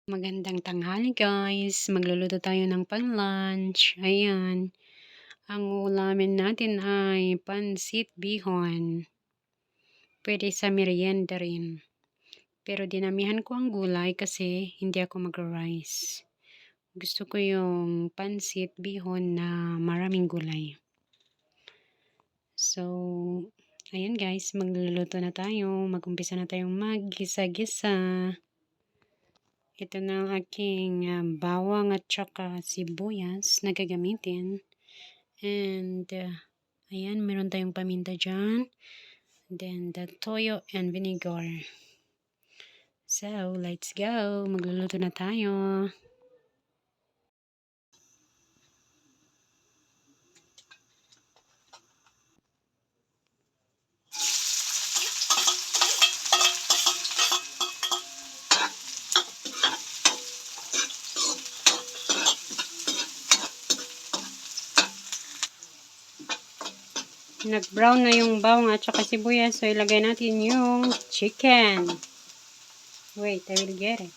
Magandang tanghali guys, magluluto tayo ng pang-lunch, ayan. Ang ulamin natin ay pansit bihon, puwede sa merienda rin. Pero dinamihan ko ang gulay kasi hindi ako magra-rice. Gusto ko yung pansit bihon na maraming gulay. So, ayan guys, magluluto na tayo, mag-umpisa na tayong maggisa-gisa. Ito na ang aking bawang at saka sibuyas na gagamitin. And, ayan, meron tayong paminta dyan. Then, the toyo and vinegar. So, let's go. Magluluto na tayo. Nag-brown na yung bawang at saka sibuyas. So, ilagay natin yung chicken. Wait, I will get it.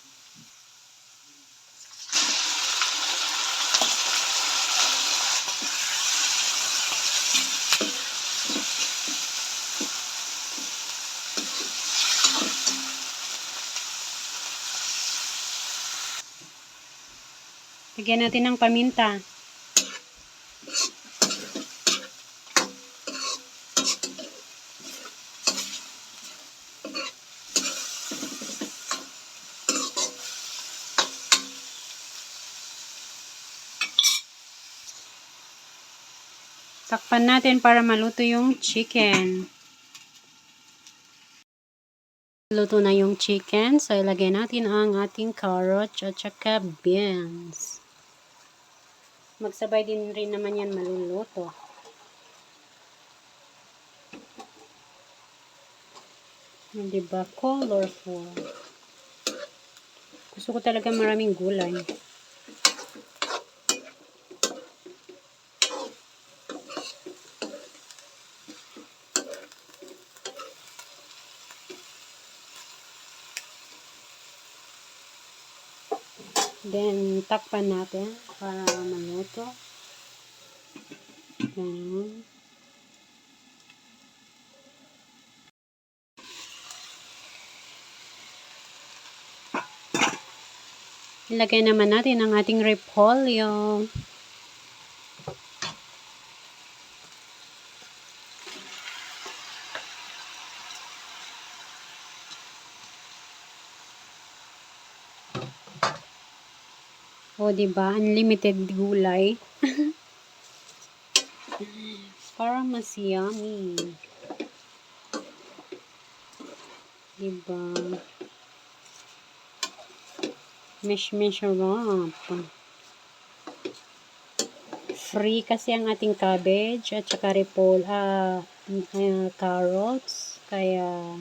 Lagyan natin ng paminta. Takpan natin para maluto yung chicken. Luto na yung chicken. So, ilagay natin ang ating carrots at saka beans. Magsabay din rin naman yan maluluto. Diba? Colorful. Gusto ko talaga maraming gulay. Then, takpan natin para maluto. Ganun. Ilagay naman natin ang ating repolyo. O, diba? Unlimited gulay. Para mas yummy. Diba? Mish-mish wrap. Free kasi ang ating cabbage at saka carrots. Kaya,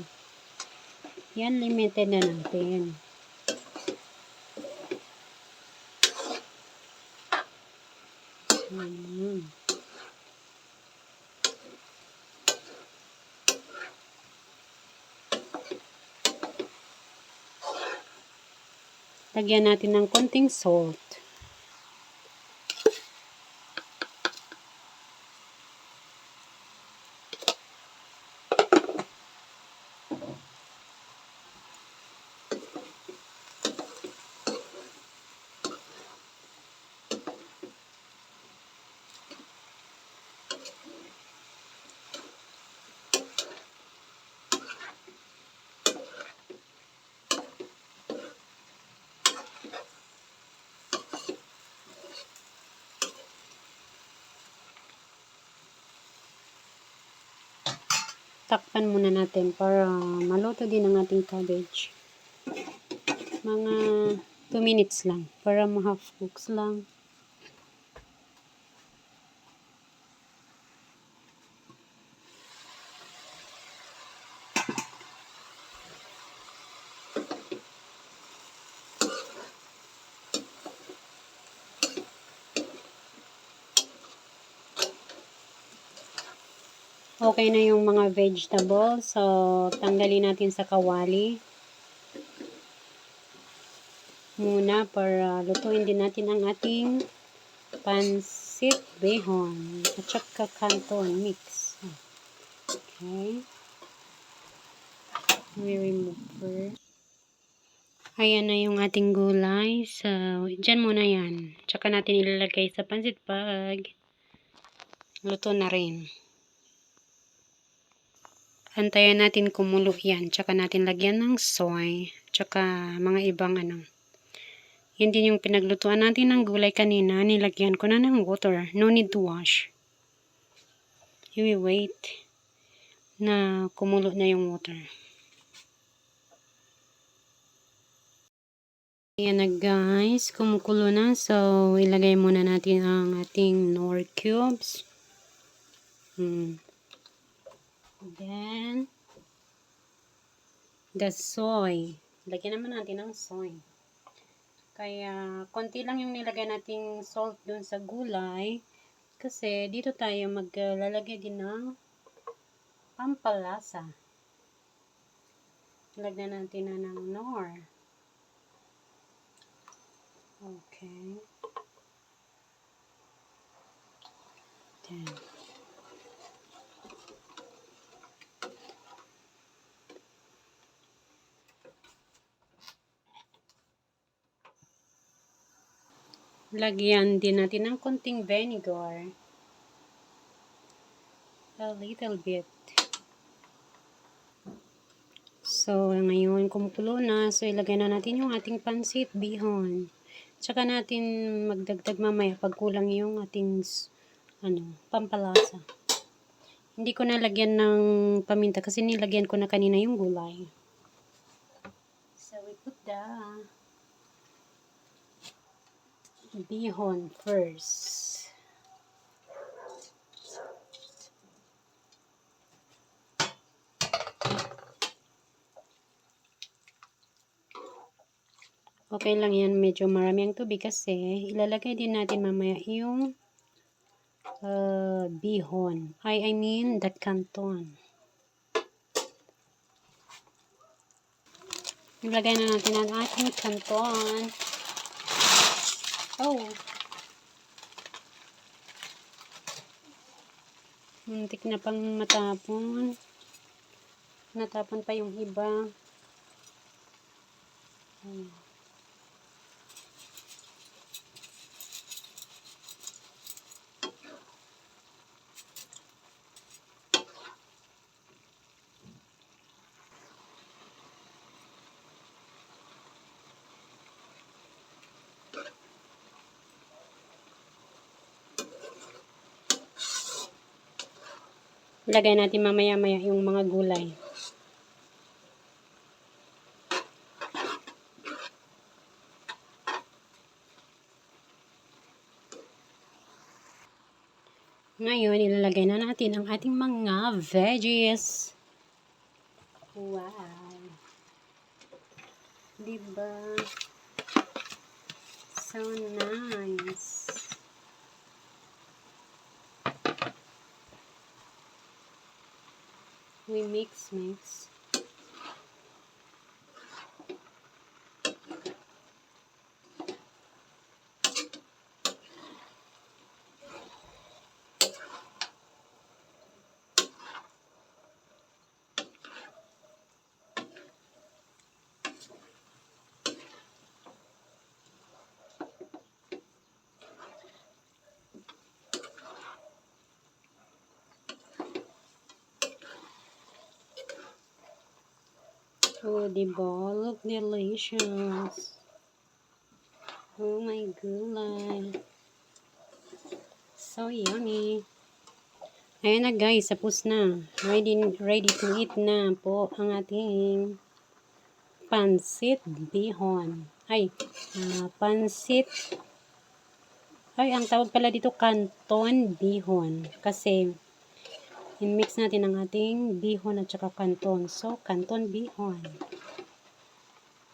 yan, limited na natin. Lagyan natin ng konting salt. Takpan muna natin para maluto din ang ating cabbage. Mga 2 minutes lang para ma-half cooks lang. Okay na yung mga vegetables. So, tanggalin natin sa kawali. muna para lutuin din natin ang ating pansit bihon at saka canton mix. Okay. We remove first. Ayan na yung ating gulay. So, dyan muna yan. Tsaka natin ilalagay sa pansit pag luto na rin. Antayin natin kumulo yan. Tsaka natin lagyan ng soy. Tsaka mga ibang Yan din yung pinaglutuan natin ng gulay kanina. Nilagyan ko na ng water. No need to wash. You will wait na kumulo na yung water. Ayan na guys. Kumukulo na. So, ilagay muna natin ang ating Knorr cubes. Then, the soy. Lagyan naman natin ng soy. Kaya, konti lang yung nilagay nating salt dun sa gulay. Kasi, dito tayo maglalagay din ng pampalasa. Lagyan natin na ng Knorr. Okay. Then, lagyan din natin ng konting vinegar. A little bit. So, ngayon kumukulo na. So, ilagay na natin yung ating pansit bihon. Tsaka natin magdagdag mamaya pag kulang yung ating pampalasa. Hindi ko nalagyan ng paminta kasi nilagyan ko na kanina yung gulay. So, we put the bihon first. Okay lang yan, medyo marami ang tubig kasi ilalagay din natin mamaya yung bihon. I mean the canton. Ilagay na natin ang ating canton. Oh! Muntik na pang matapon. Natapon pa yung iba. Lagay natin mamaya-maya yung mga gulay. Ngayon, ilalagay na natin ang ating mga veggies. Wow! Diba? So nice! We mix. Oh, diba? Look delicious. Oh my gulay. So yummy. Ayan na guys, tapos na. Ready to eat na po ang ating pansit bihon. Pansit. Ang tawag pala dito canton bihon. Kasi in-mix natin ang ating bihon at saka canton. So, canton bihon.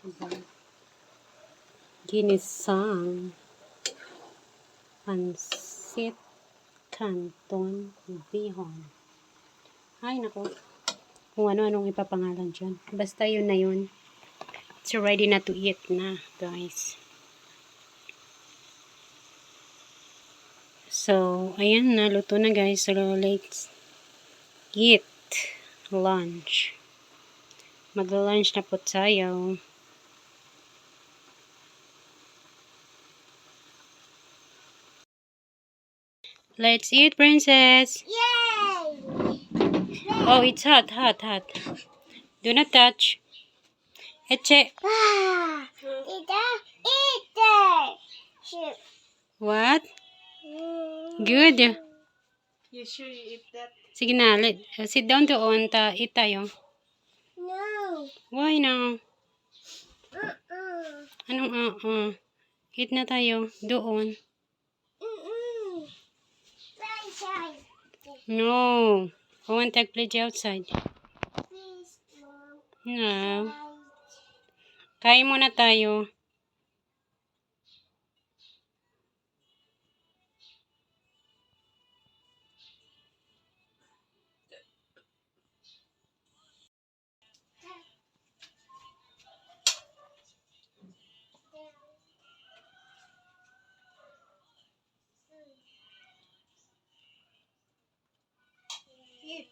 Diba? Ginisang pansit canton bihon. Ay, nako. Kung ano-anong ipapangalan dyan. Basta yun na yun. It's ready na to eat na, guys. So, ayan na. Luto na, guys. So, let's eat lunch. Mag-lunch na po tayo. Let's eat, princess. Yay! Oh, it's hot, hot, hot. Do not touch. Eche. Ah! Tita, eat it! Shoot. What? Good. You sure you eat that? Sige na, sit down doon. Eat tayo. No. Why now? Uh-uh. Anong Eat na tayo. Doon. Right. No. I want to play outside. Please, Mom. No. Right. Kain muna tayo. Eat.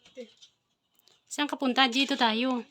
Saan ka punta? Dito tayo.